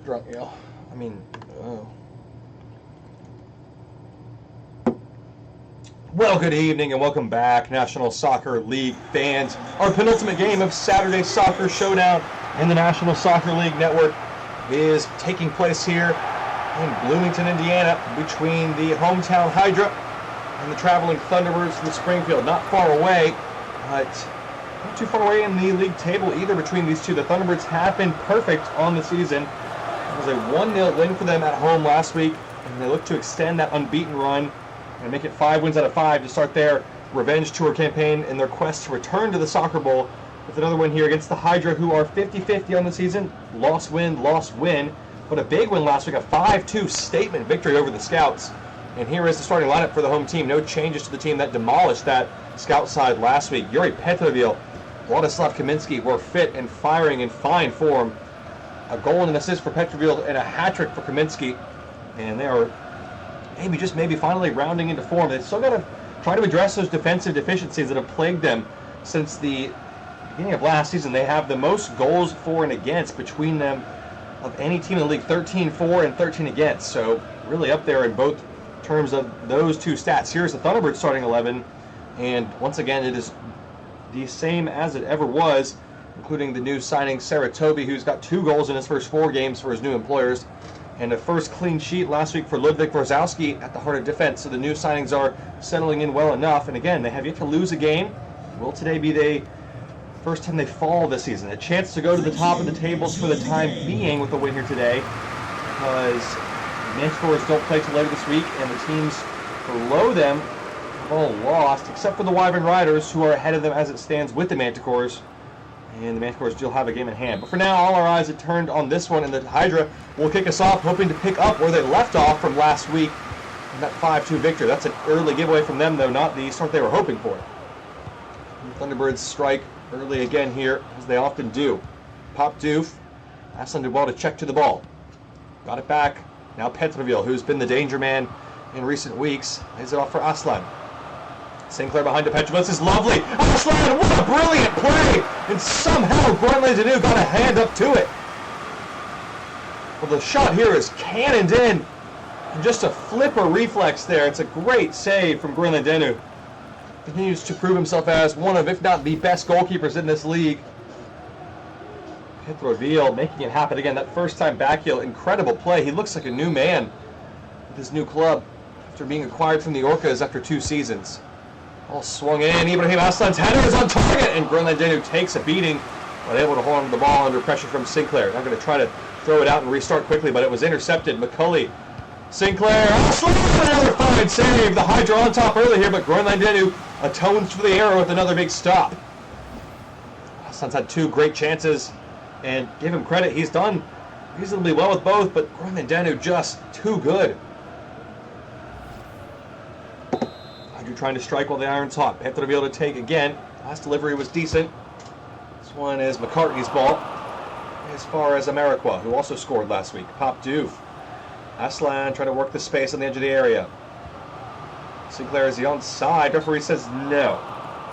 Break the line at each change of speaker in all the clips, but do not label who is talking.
drunk, I mean, oh. Well, good evening and welcome back, National Soccer League fans. Our penultimate game of Saturday Soccer Showdown in the National Soccer League Network is taking place here in Bloomington, Indiana, between the hometown Hydra and the traveling Thunderbirds from Springfield. Not far away, but not too far away in the league table either between these two. The Thunderbirds have been perfect on the season. It was a 1-0 win for them at home last week, and they look to extend that unbeaten run and make it 5 wins out of 5 to start their revenge tour campaign in their quest to return to the Soccer Bowl with another win here against the Hydra, who are 50-50 on the season. Loss, win, but a big win last week, a 5-2 statement victory over the Scouts. And here is the starting lineup for the home team. No changes to the team that demolished that Scout side last week. Yuri Petrovil, Władysław Kaminski were fit and firing in fine form. A goal and an assist for Petrovil and a hat-trick for Kaminski. And they are maybe finally rounding into form. They've still got to try to address those defensive deficiencies that have plagued them since the beginning of last season. They have the most goals for and against between them of any team in the league, 13 for and 13 against. So really up there in both terms of those two stats. Here's the Thunderbirds starting 11, and once again it is the same as it ever was, including the new signing Saratobi, who's got 2 goals in his first 4 games for his new employers, and a first clean sheet last week for Ludwig Wrzowski at the heart of defense. So the new signings are settling in well enough, and again, they have yet to lose a game. Will today be the first time they fall this season? A chance to go to the top of the tables for the time being with the win here today, because the Manticores don't play till later this week, and the teams below them have all lost, except for the Wyvern Riders, who are ahead of them as it stands with the Manticores. And the Manticores still have a game in hand. But for now, all our eyes are turned on this one, and the Hydra will kick us off, hoping to pick up where they left off from last week in that 5-2 victory. That's an early giveaway from them, though, not the start they were hoping for. And the Thunderbirds strike early again here, as they often do. Pop Doof. Aslan did well to check to the ball. Got it back. Now Petrovil, who's been the danger man in recent weeks, lays it off for Aslan. Sinclair behind to Petrovil. This is lovely. Aslan, what a brilliant play! And somehow Gwenley Danu got a hand up to it. Well, the shot here is cannoned in. And just a flipper reflex there. It's a great save from Gwenley Danu. Continues to prove himself as one of, if not the best goalkeepers in this league. Petrovil making it happen again. That first time back heel, incredible play. He looks like a new man with his new club after being acquired from the Orcas after 2 seasons. All swung in. Ibrahim Aslan's header is on target, and Grenlandinu takes a beating, but able to hold on to the ball under pressure from Sinclair. Not going to try to throw it out and restart quickly, but it was intercepted. McCulley, Sinclair, Aslan, another fine save. The Hydra on top early here, but Grenlandinu atones for the error with another big stop. Aslan's had 2 great chances, and give him credit, he's done reasonably well with both, but Grenlandinu just too good. Trying to strike while the iron's hot. Petrovil to take again. Last delivery was decent. This one is McCartney's ball. As far as Ameriqua, who also scored last week. Pop Doof. Aslan trying to work the space on the edge of the area. Sinclair is the onside. Referee says no.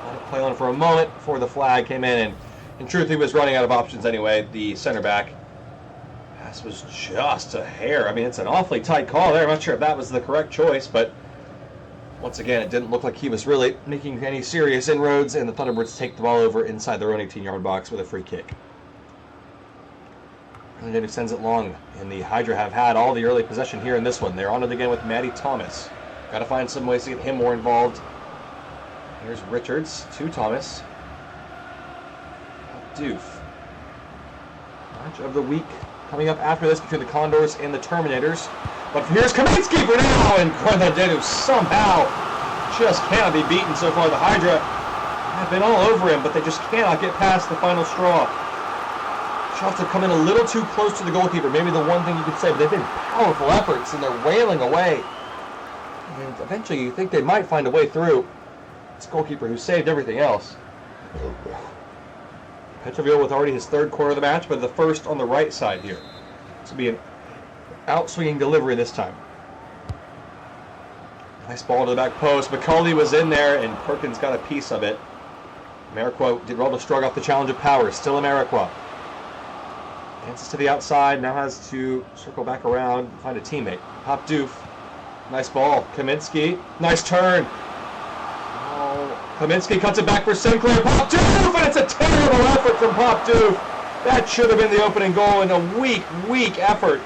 Let it play on for a moment before the flag came in. And in truth, he was running out of options anyway. The center back. Pass was just a hair. I mean, it's an awfully tight call there. I'm not sure if that was the correct choice, but once again, it didn't look like he was really making any serious inroads, and the Thunderbirds take the ball over inside their own 18-yard box with a free kick. And then he sends it long, and the Hydra have had all the early possession here in this one. They're on it again with Matty Thomas. Got to find some ways to get him more involved. Here's Richards to Thomas. Doof. Match of the week coming up after this between the Condors and the Terminators. But here's Kaminski for now, and Grenlandinu somehow just cannot be beaten so far. The Hydra have been all over him, but they just cannot get past the final straw. Shots have come in a little too close to the goalkeeper, maybe the one thing you could say, but they've been powerful efforts, and they're wailing away. And eventually you think they might find a way through. This goalkeeper who saved everything else. Petrovil with already his 3rd quarter of the match, but the first on the right side here. This will be an outswinging delivery this time. Nice ball to the back post. McCulley was in there, and Perkins got a piece of it. Ameriqua did well to shrug off the challenge of power. Still Ameriqua. Dances to the outside, now has to circle back around, find a teammate. Pop Doof. Nice ball. Kaminsky. Nice turn. Oh, Kaminsky cuts it back for Sinclair. Pop Doof! And it's a terrible effort from Pop Doof. That should have been the opening goal in a weak effort.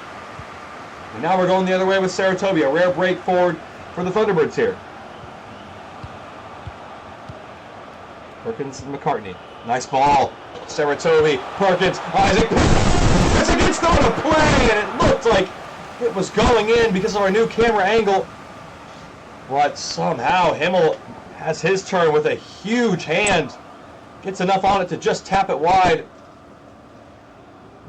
And now we're going the other way with Saratobi. A rare break forward for the Thunderbirds here. Perkins and McCartney. Nice ball. Saratobi. Perkins. Isaac. As it gets thrown a play, and it looked like it was going in because of our new camera angle. But somehow Himmel has his turn with a huge hand. Gets enough on it to just tap it wide.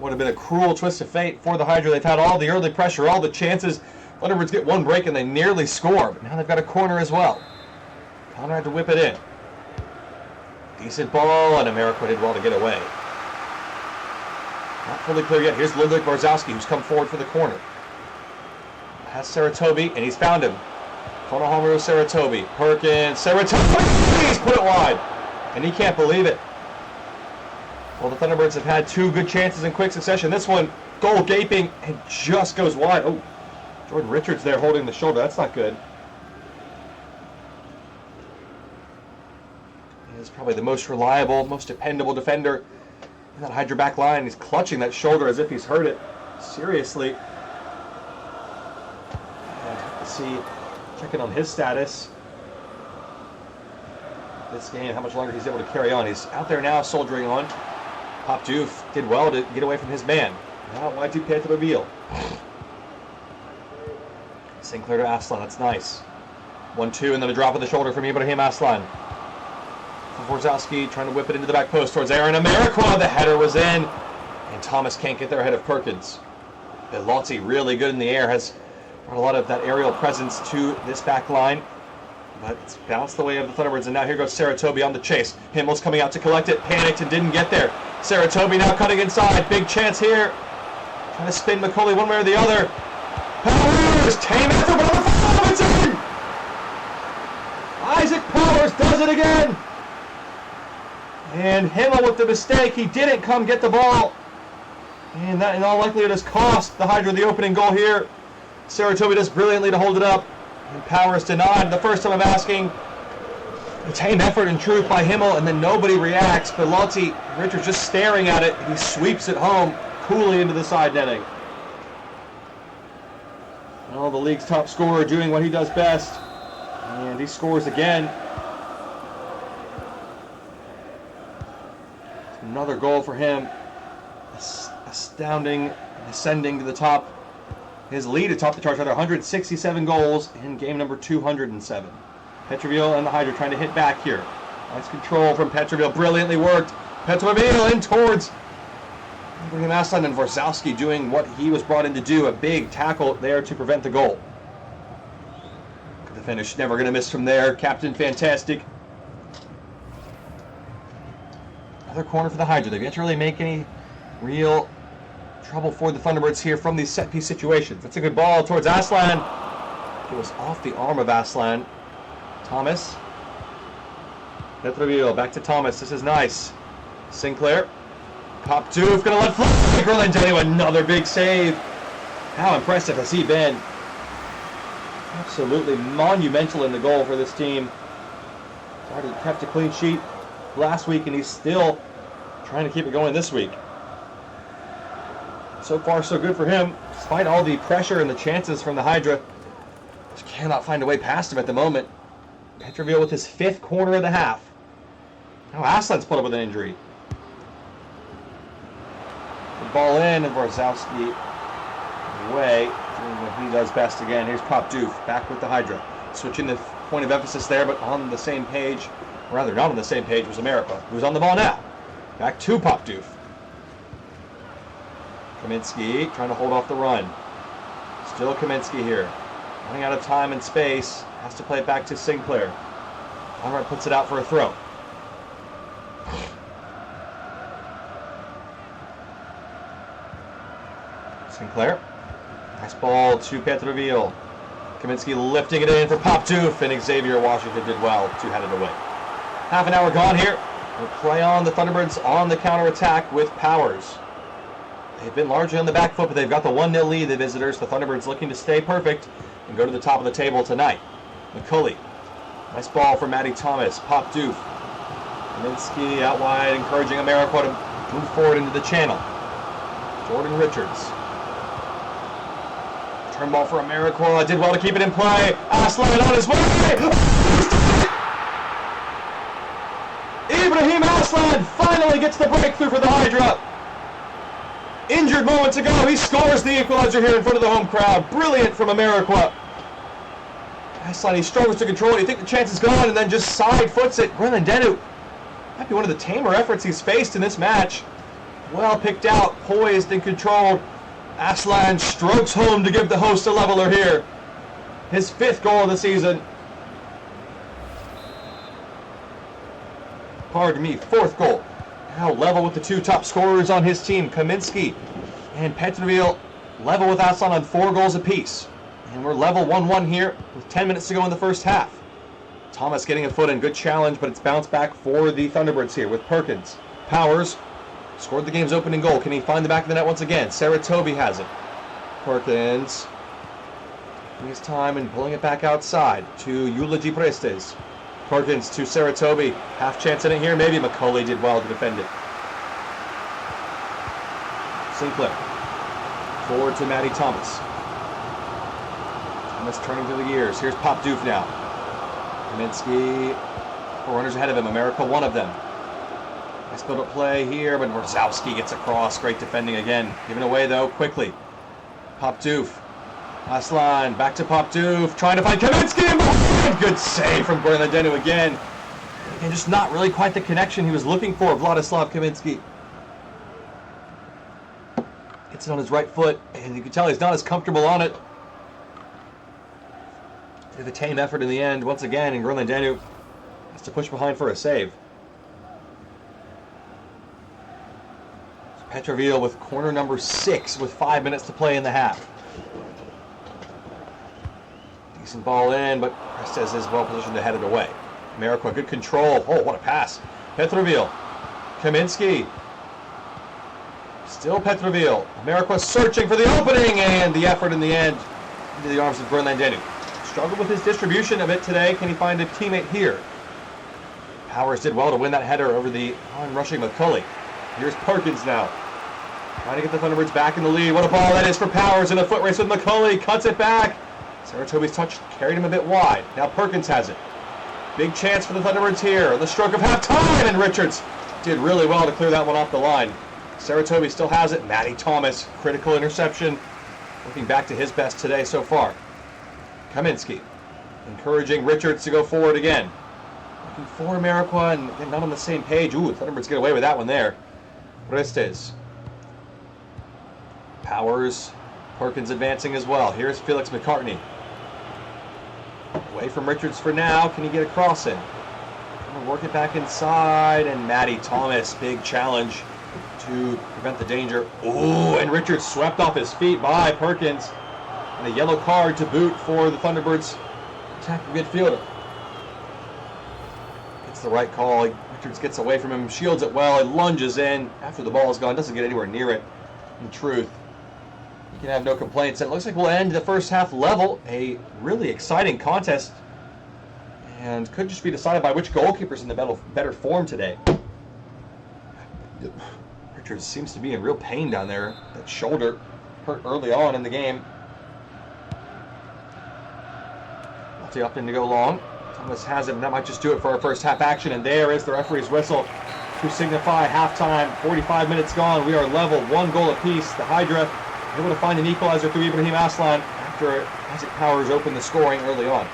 Would have been a cruel twist of fate for the Hydra. They've had all the early pressure, all the chances. Thunderbirds get one break and they nearly score. But now they've got a corner as well. Connor had to whip it in. Decent ball, and America did well to get away. Not fully clear yet. Here's Ludwig Barzowski, who's come forward for the corner. Has Saratobi, and he's found him. Konohamaru Saratobi. Perkins. Saratobi! He's put it wide. And he can't believe it. Well, the Thunderbirds have had two good chances in quick succession. This one, goal gaping, and just goes wide. Oh, Jordan Richards there holding the shoulder. That's not good. He's probably the most reliable, most dependable defender in that Hydra back line. He's clutching that shoulder as if he's hurt it seriously. And let's see, checking on his status. This game, how much longer he's able to carry on. He's out there now, soldiering on. Pop Doof did well to get away from his man. Now, why do Pietro Beal? Sinclair to Aslan, that's nice. 1-2, and then a drop of the shoulder from Ibrahim Aslan. Borzowski trying to whip it into the back post towards Aaron Amarikwa. The header was in, and Thomas can't get there ahead of Perkins. Bellotti, really good in the air, has brought a lot of that aerial presence to this back line. But it's bounced the way of the Thunderbirds, and now here goes Saratobi on the chase. Himmel's coming out to collect it, panicked and didn't get there. Saratobi now cutting inside, big chance here. Trying to spin McCauley one way or the other. Powers, tame after, but on the follow, it's in! Isaac Powers does it again! And Himmel with the mistake, he didn't come get the ball. And that in all likelihood has cost the Hydra the opening goal here. Saratobi does brilliantly to hold it up. And Powers denied. The first time I'm asking. A tame effort in truth by Himmel, and then nobody reacts. Bellotti, Richards just staring at it. He sweeps it home coolly into the side netting. Well, the league's top scorer doing what he does best. And he scores again. Another goal for him. Astounding, ascending to the top. His lead atop the charts had 167 goals in game number 207. Petroville and the Hydra trying to hit back here. Nice control from Petroville. Brilliantly worked. Petroville in towards Ibrahim Aslan, and Borzowski doing what he was brought in to do. A big tackle there to prevent the goal. The finish, never going to miss from there. Captain Fantastic. Another corner for the Hydra. They've yet to really make any real trouble for the Thunderbirds here from these set-piece situations. That's a good ball towards Aslan. It was off the arm of Aslan. Thomas. Petroville back to Thomas. This is nice. Sinclair. Pop Doof going to let fly. Gurlandenu, another big save. How impressive has he been? Absolutely monumental in the goal for this team. Already kept a clean sheet last week, and he's still trying to keep it going this week. So far, so good for him. Despite all the pressure and the chances from the Hydra, just cannot find a way past him at the moment. Petroville with his 5th corner of the half. Now Aslan's put up with an injury. The ball in, and Borzowski away, doing what he does best again. Here's Pop Doof back with the Hydra. Switching the point of emphasis there, but on the same page, or rather not on the same page, was America, who's on the ball now. Back to Pop Doof. Kaminsky trying to hold off the run. Still Kaminsky here. Running out of time and space. Has to play it back to Sinclair. Conrad puts it out for a throw. Sinclair. Nice ball to Petroville. Kaminsky lifting it in for Pop Doof, and Xavier Washington did well to head it away. Half an hour gone here. We'll play on the Thunderbirds on the counter-attack with Powers. they've been largely on the back foot, but they've got the 1-0 lead, the visitors. The Thunderbirds looking to stay perfect and go to the top of the table tonight. McCulley. Nice ball from Matty Thomas. Pop Doof. Kaminsky out wide, encouraging America to move forward into the channel. Jordan Richards. Turn ball for America. Did well to keep it in play. Aslan on his way. Ibrahim Aslan finally gets the breakthrough for the Hydra. Injured moments ago, he scores the equalizer here in front of the home crowd. Brilliant from America. Aslan, he struggles to control it. You think the chance is gone, and then just side foots it. Grönlandenu might be one of the tamer efforts he's faced in this match. Well picked out, poised and controlled. Aslan strokes home to give the host a leveler here. His 5th goal of the season. Pardon me, 4th goal. Now level with the 2 top scorers on his team. Kaminsky and Petrovil level with Aslan on 4 goals apiece. And we're level 1-1 here with 10 minutes to go in the first half. Thomas getting a foot in. Good challenge, but it's bounced back for the Thunderbirds here with Perkins. Powers scored the game's opening goal. Can he find the back of the net once again? Saratobi has it. Perkins taking his time and pulling it back outside to Eulogy Prestes. Perkins to Saratobi. Half chance in it here. Maybe McCulley did well to defend it. Sinclair. Forward to Matty Thomas. Thomas turning through the gears. Here's Pop Doof now. Kaminsky. 4 runners ahead of him. America, one of them. Nice build-up play here, but Wrzowski gets across. Great defending again. Given away, though, quickly. Pop Doof. Aslan, back to Pop Doof. Trying to find Kaminsky. Good save from Grönlandenu again. And just not really quite the connection he was looking for, Vladislav Kaminsky. Gets it on his right foot, and you can tell he's not as comfortable on it. Did a tame effort in the end, once again, and Grönlandenu has to push behind for a save. Petrovil with corner number 6 with 5 minutes to play in the half. Decent ball in, but Prestes is well positioned to head it away. America, good control. Oh, what a pass. Petrovil. Kaminsky. Still Petrovil. America searching for the opening, and the effort in the end into the arms of Grönlandenu. Struggled with his distribution a bit today. Can he find a teammate here? Powers did well to win that header over the on-rushing McCulley. Here's Perkins now. Trying to get the Thunderbirds back in the lead. What a ball that is for Powers in a foot race with McCulley. Cuts it back. Saratobi's touch carried him a bit wide. Now Perkins has it. Big chance for the Thunderbirds here. The stroke of half-time, and Richards did really well to clear that one off the line. Saratobi still has it. Matty Thomas, critical interception. Looking back to his best today so far. Kaminsky encouraging Richards to go forward again. Looking for America and not on the same page. Ooh, Thunderbirds get away with that one there. Prestes. Powers. Perkins advancing as well. Here's Felix McCartney. Away from Richards for now. Can he get a cross in? Gonna work it back inside, and Matty Thomas, big challenge to prevent the danger. Ooh, and Richards swept off his feet by Perkins. And a yellow card to boot for the Thunderbirds attacking midfielder. It's the right call. Richards gets away from him, shields it well, and lunges in after the ball is gone. Doesn't get anywhere near it. In truth, you can have no complaints. And it looks like we'll end the first half level. A really exciting contest, and could just be decided by which goalkeeper's in the better form today. Richards seems to be in real pain down there. That shoulder hurt early on in the game. Opting to go long. Thomas has it, and that might just do it for our first half action. And there is the referee's whistle to signify halftime. 45 minutes gone. We are level, 1 goal apiece. The Hydra able to find an equalizer through Ibrahim Aslan after Isaac Powers opened the scoring early on.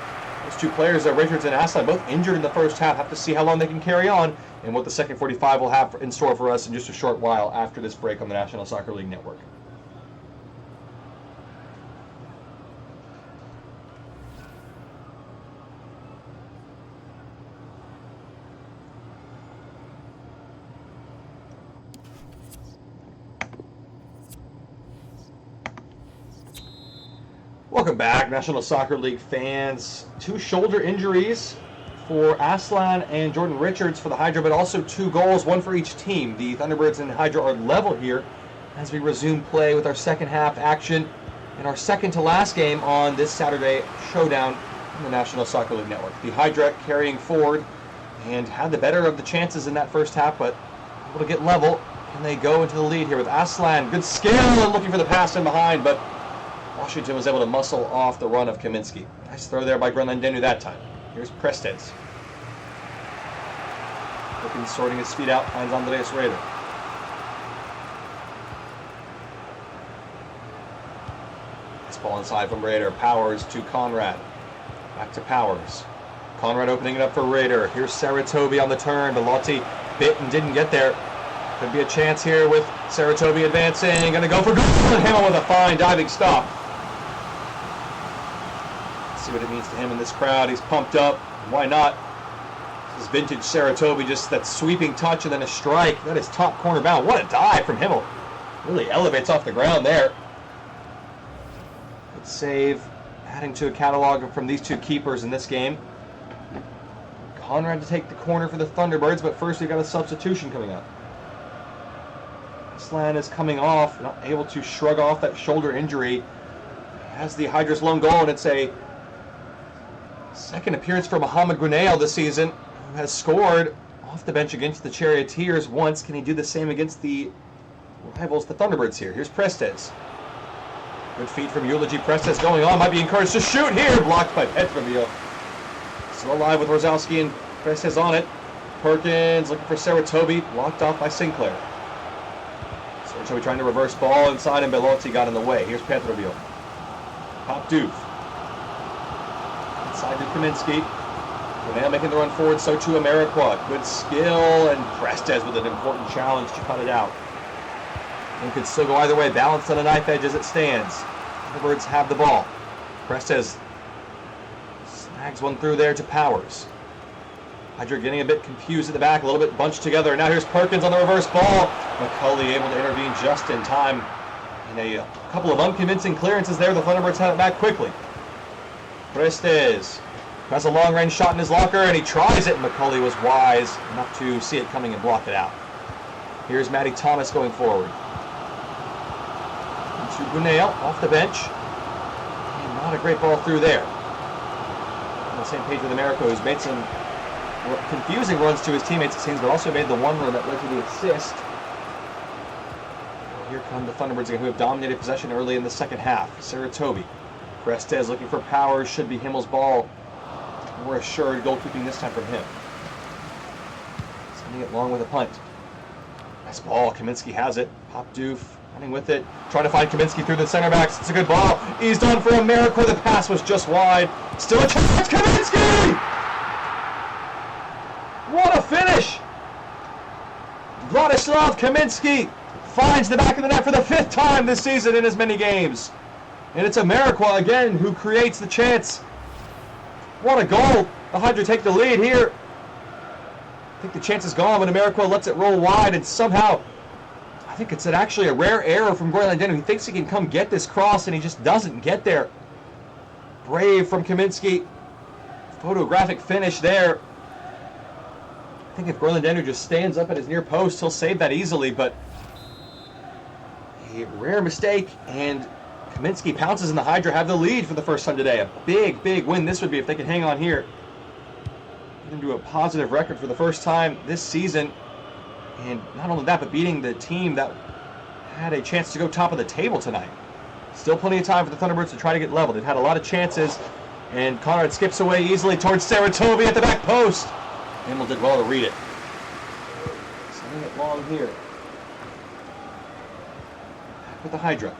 Those 2 players, Richards and Aslan, both injured in the first half. Have to see how long they can carry on and what the second 45 will have in store for us in just a short while after this break on the National Soccer League Network. Welcome back, National Soccer League fans. 2 shoulder injuries for Aslan and Jordan Richards for the Hydra, but also 2 goals, 1 for each team. The Thunderbirds and Hydra are level here as we resume play with our second half action in our second to last game on this Saturday showdown in the National Soccer League Network. The Hydra carrying forward and had the better of the chances in that first half, but able to get level. And they go into the lead here with Aslan. Good skill and looking for the pass in behind, but Washington was able to muscle off the run of Kaminsky. Nice throw there by Grenlandenu that time. Here's Prestes. Looking, sorting his feet out, finds Andreas Raider. Nice ball inside from Raider. Powers to Conrad. Back to Powers. Conrad opening it up for Raider. Here's Saratobi on the turn. Belotti bit and didn't get there. Could be a chance here with Saratobi advancing. Going to go for goal. And Himmel with a fine diving stop. Let's see what it means to him in this crowd. He's pumped up. Why not? This is vintage Saratobi. Just that sweeping touch and then a strike. That is top corner bound. What a dive from Himmel. Really elevates off the ground there. Good save. Adding to a catalog from these two keepers in this game. Conrad to take the corner for the Thunderbirds, but first we've got a substitution coming up. Aslan is coming off, not able to shrug off that shoulder injury. Has the Hydra's lone goal, and it's a second appearance for Mohamed Gunail this season, who has scored off the bench against the Charioteers once. Can he do the same against the rivals, the Thunderbirds here? Here's Prestes. Good feed from Eulogy. Prestes going on, might be encouraged to shoot here. Blocked by Petroville. Still alive with Rosowski and Prestes on it. Perkins looking for Saratobi, blocked off by Sinclair. Saratobi trying to reverse ball inside, and Belotti got in the way. Here's Petroville. Pop Doof. Inside to Kaminsky. Now making the run forward, so too Ameriqua. Good skill, and Prestes with an important challenge to cut it out. And could still go either way, balanced on a knife edge as it stands. The Birds have the ball. Prestes snags one through there to Powers. Hydra getting a bit confused at the back, a little bit bunched together. Now here's Perkins on the reverse ball. McCulley able to intervene just in time. And a couple of unconvincing clearances there. The Thunderbirds have it back quickly. Prestes has a long-range shot in his locker, and he tries it. McCulley was wise enough to see it coming and block it out. Here's Matty Thomas going forward. To Gunail off the bench. And not a great ball through there. On the same page with America, who's made some confusing runs to his teammates, it seems, but also made the one run that led to the assist. Here come the Thunderbirds again, who have dominated possession early in the second half. Saratobi. Prestes looking for Powers. Should be Himmel's ball. More assured goalkeeping this time from him. Sending it long with a punt. Nice ball. Kaminsky has it. Pop Doof running with it. Trying to find Kaminsky through the center backs. It's a good ball. Eased on for America. The pass was just wide. Still a chance. Kaminsky! What a finish! Vladislav Kaminsky finds the back of the net for the 5th time this season in as many games. And it's Ameriqua again who creates the chance. What a goal. The Hydra take the lead here. I think the chance is gone, but Ameriqua lets it roll wide, and somehow, I think it's actually a rare error from Grenlandenu. He thinks he can come get this cross, and he just doesn't get there. Brave from Kaminsky. Photographic finish there. I think if Grenlandenu just stands up at his near post, he'll save that easily, but a rare mistake, and Kaminsky pounces, and the Hydra have the lead for the first time today. A big, big win this would be if they can hang on here. Into a positive record for the first time this season, and not only that, but beating the team that had a chance to go top of the table tonight. Still plenty of time for the Thunderbirds to try to get level. They've had a lot of chances, and Conrad skips away easily towards Saratobi at the back post. Himmel did well to read it. Sending it long here. Back with the Hydra.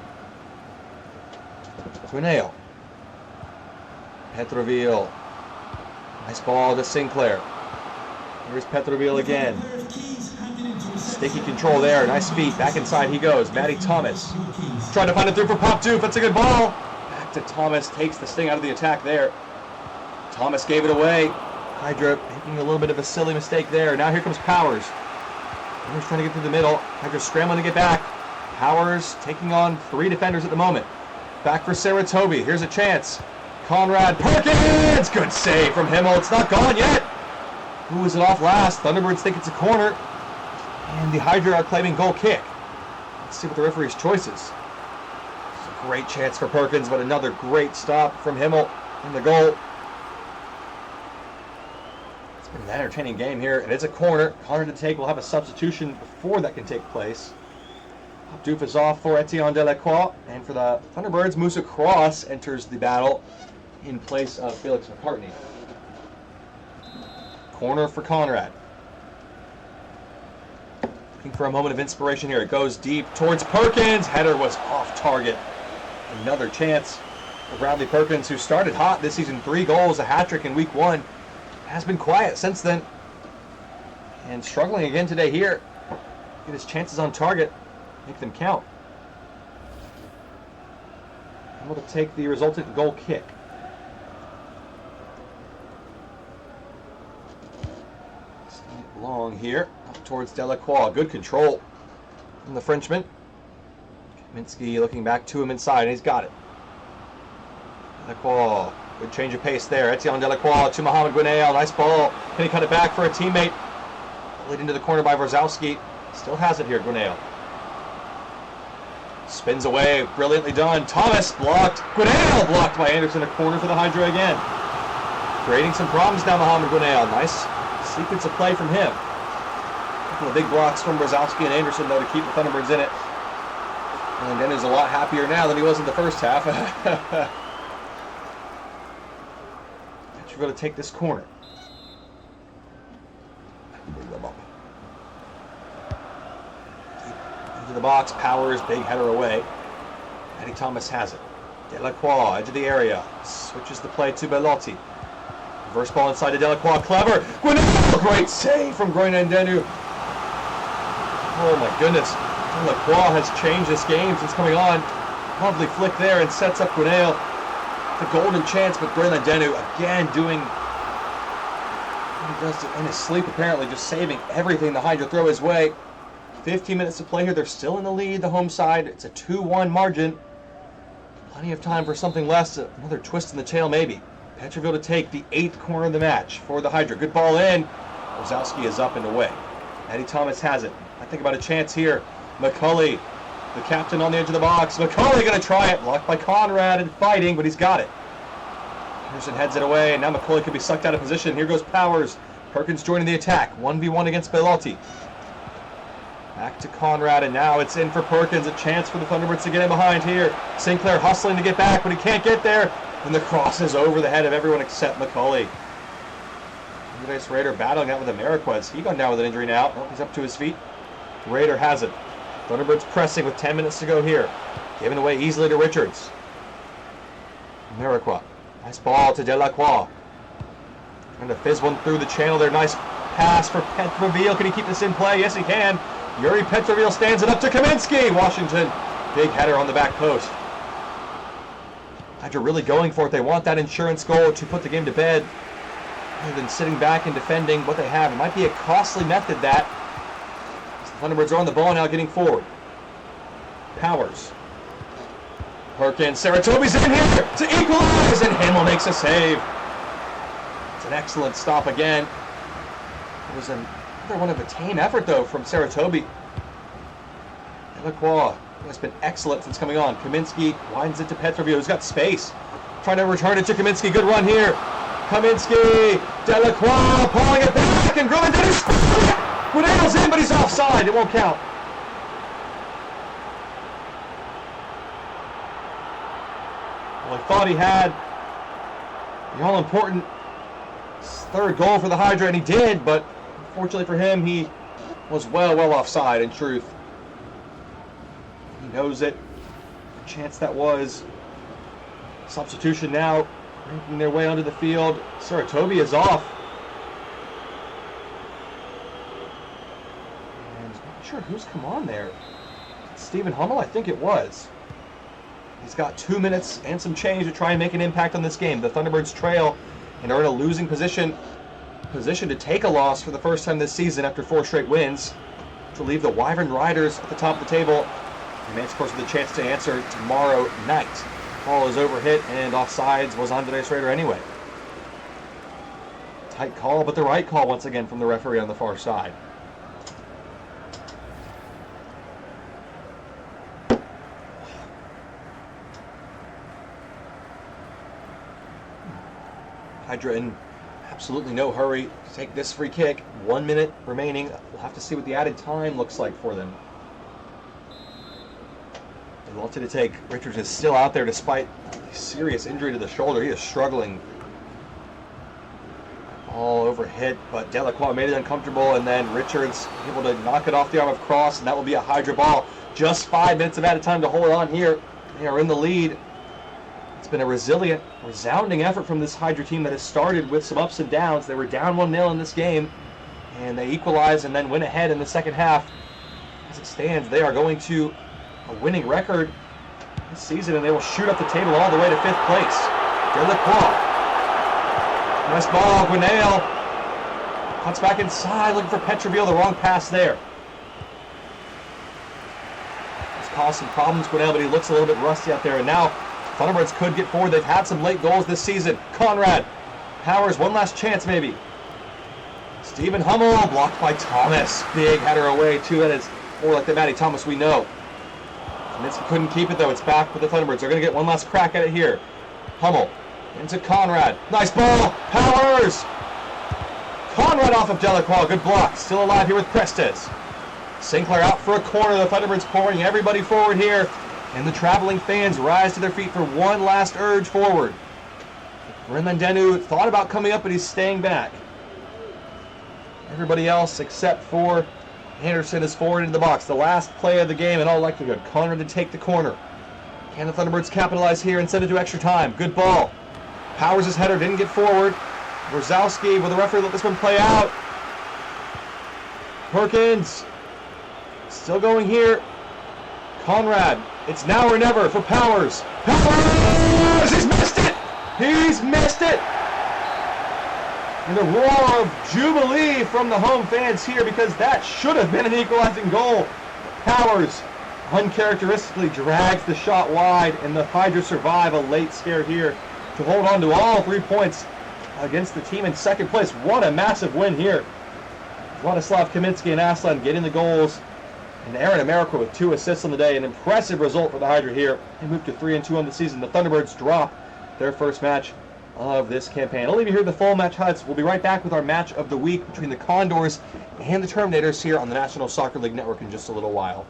Gunail. Petroville. Nice ball to Sinclair. Here's Petroville again. Sticky control there. Nice feet. Back inside he goes. Matty Thomas. Trying to find it through for Pop Doof. That's a good ball. Back to Thomas. Takes the sting out of the attack there. Thomas gave it away. Hydra making a little bit of a silly mistake there. Now here comes Powers. Powers trying to get through the middle. Hydra scrambling to get back. Powers taking on 3 defenders at the moment. Back for Saratobi. Here's a chance. Conrad. Perkins! Good save from Himmel. It's not gone yet. Who is it off last? Thunderbirds think it's a corner. And the Hydra are claiming goal kick. Let's see what the referee's choice is. It's a great chance for Perkins, but another great stop from Himmel in the goal. It's been an entertaining game here, and it's a corner. Corner to take. We'll have a substitution before that can take place. Doof is off for Etienne Delacroix, and for the Thunderbirds, Musa Cross enters the battle in place of Felix McCartney. Corner for Conrad. Looking for a moment of inspiration here. It goes deep towards Perkins. Header was off target. Another chance for Bradley Perkins, who started hot this season. 3 goals, a hat-trick in week 1. Has been quiet since then. And struggling again today here. Get his chances on target. Make them count. Able to take the resultant goal kick. Long here, up towards Delacroix. Good control from the Frenchman. Kaminsky looking back to him inside, and he's got it. Delacroix, good change of pace there. Etienne Delacroix to Mohamed Gwenaël. Nice ball. Can he cut it back for a teammate? Lead into the corner by Wrzałski. Still has it here, Gwenaël. Spins away, brilliantly done. Thomas blocked. Gwenaël blocked by Anderson. A corner for the Hydra again. Creating some problems now, Mohamed Gwenaël. Nice sequence of play from him. A couple of big blocks from Wrzałski and Anderson, though, to keep the Thunderbirds in it. And Dennis is a lot happier now than he was in the first half. You're going to take this corner. Bring them up. Deep into the box, Powers, big header away. Eddie Thomas has it. Delacroix, edge of the area. Switches the play to Bellotti. Reverse ball inside to Delacroix, clever. Gwenaël, great save from Groenendenu. Oh my goodness. Delacroix has changed this game since coming on. Lovely flick there and sets up Gwenaël. The golden chance, but Groenendenu again doing what he does in his sleep, apparently, just saving everything the Hydra throw his way. 15 minutes to play here. They're still in the lead, the home side. It's a 2-1 margin. Plenty of time for something less. Another twist in the tail, maybe. Petroville to take the 8th corner of the match for the Hydra. Good ball in. Wrzałski is up and away. Eddie Thomas has it. I think about a chance here. McCulley, the captain on the edge of the box. McCulley going to try it. Blocked by Conrad and fighting, but he's got it. Henderson heads it away, and now McCulley could be sucked out of position. Here goes Powers. Perkins joining the attack. 1v1 against Bellotti. Back to Conrad, and now it's in for Perkins. A chance for the Thunderbirds to get in behind here. Sinclair hustling to get back, but he can't get there. And the cross is over the head of everyone except McCulley. Andres Raider battling out with Ameriquez. He gone down with an injury now. Oh, he's up to his feet. Raider has it. Thunderbirds pressing with 10 minutes to go here. Given away easily to Richards. Ameriquez. Nice ball to Delacroix. Trying to fizz one through the channel there. Nice pass for Petroville. Can he keep this in play? Yes, he can. Yuri Petroville stands it up to Kaminsky. Washington. Big header on the back post. Hydra really going for it. They want that insurance goal to put the game to bed rather than sitting back and defending what they have. It might be a costly method, that. The Thunderbirds are on the ball now, getting forward. Powers. Perkins. Saratobi's in here to equalize, and Himmel makes a save. It's an excellent stop again. It was another one of a tame effort, though, from Saratobi. Delacroix has been excellent since coming on. Kaminsky winds it to Petroville, who's got space. Trying to return it to Kaminsky. Good run here. Kaminsky, Delacroix pulling it back, and Gwenaël's in, but he's offside. It won't count. Well, I thought he had the all-important 3rd goal for the Hydra, and he did, but unfortunately for him, he was well offside, in truth. He knows it. The chance that was. Substitution now, making their way onto the field. Saratobi is off. And I'm not sure who's come on there. Stephen Hummel, I think it was. He's got 2 minutes and some change to try and make an impact on this game. The Thunderbirds trail and are in a losing position to take a loss for the first time this season after 4 straight wins, to leave the Wyvern Riders at the top of the table. Remains, of course, with a chance to answer tomorrow night. Ball is overhit, and offsides was Andres Raider anyway. Tight call, but the right call once again from the referee on the far side. Hydra in absolutely no hurry to take this free kick. 1 minute remaining. We'll have to see what the added time looks like for them. They wanted to take. Richards is still out there despite a serious injury to the shoulder. He is struggling. All overhit, but Delacroix made it uncomfortable, and then Richards able to knock it off the arm of Cross, and that will be a Hydra ball. Just 5 minutes of added time to hold on here. They are in the lead. It's been a resilient, resounding effort from this Hydra team that has started with some ups and downs. They were down 1-0 in this game, and they equalize and then win ahead in the second half. As it stands, they are going to a winning record this season, and they will shoot up the table all the way to 5th place. Delacroix. Nice ball, Gwinnell. Cuts back inside, looking for Petroville. The wrong pass there. It's caused some problems, Gwinnell, but he looks a little bit rusty out there. And now Thunderbirds could get forward. They've had some late goals this season. Conrad. Powers, one last chance maybe. Stephen Hummel, blocked by Thomas. Big header away, too. That is more like the Matty Thomas we know. Kaminsky couldn't keep it, though. It's back with the Thunderbirds. They're going to get one last crack at it here. Hummel. Into Conrad. Nice ball. Powers. Conrad off of Delacroix. Good block. Still alive here with Prestes. Sinclair out for a corner. The Thunderbirds pouring everybody forward here. And the traveling fans rise to their feet for one last urge forward. Remendenu thought about coming up, but he's staying back. Everybody else except for Anderson is forward into the box. The last play of the game in all likelihood. Conrad to take the corner. Can the Thunderbirds capitalize here and send it to extra time? Good ball. Powers' header didn't get forward. Wrzowski, will the referee let this one play out? Perkins. Still going here. Conrad. It's now or never for Powers. Powers! He's missed it! He's missed it! And a roar of jubilee from the home fans here because that should have been an equalizing goal. Powers uncharacteristically drags the shot wide, and the Hydra survive a late scare here to hold on to all 3 points against the team in second place. What a massive win here. Vladislav Kaminsky and Aslan getting the goals, and Aaron America with 2 assists on the day. An impressive result for the Hydra here. They move to 3-2 on the season. The Thunderbirds drop their first match of this campaign. I'll leave you here with the full match highlights. We'll be right back with our match of the week between the Condors and the Terminators here on the National Soccer League Network in just a little while.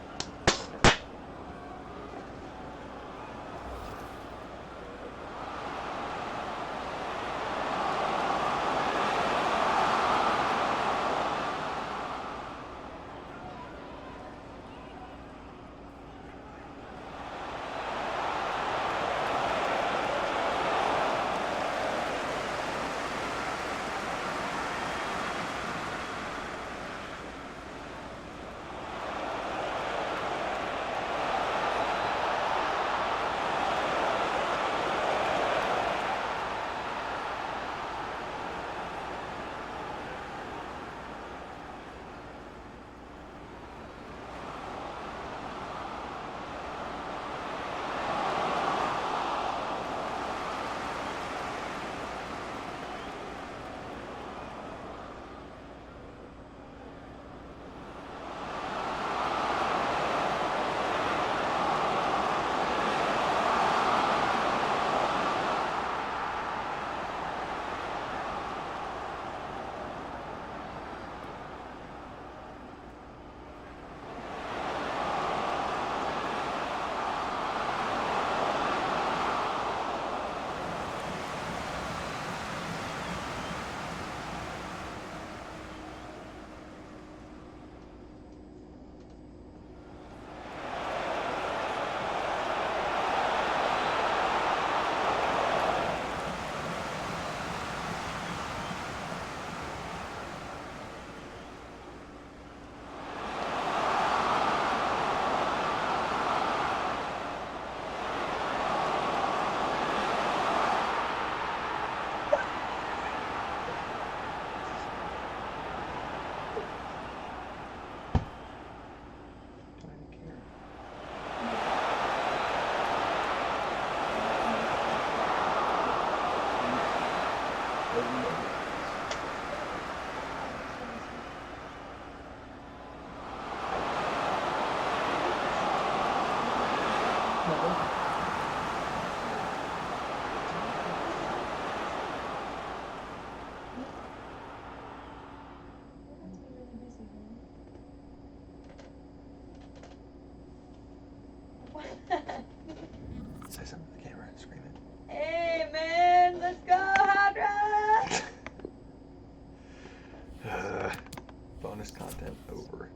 content over.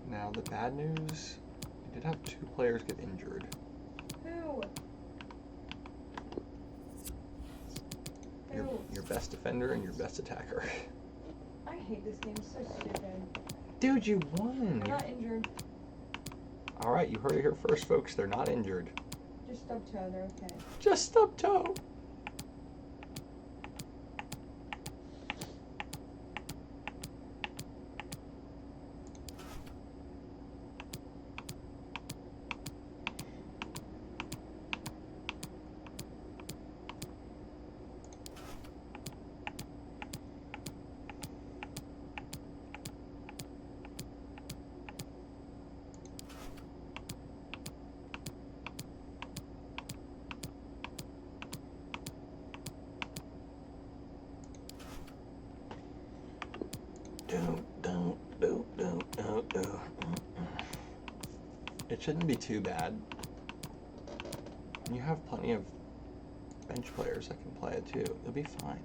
Now the bad news, we did have 2 players get injured.
Who?
Your best defender and your best attacker.
I hate this game, it's so stupid.
Dude, you won!
They're not injured.
Alright, you heard it here first, folks. They're not injured.
Just stub toe, they're okay.
Just stub toe. It shouldn't be too bad. You have plenty of bench players that can play it too. It'll be fine.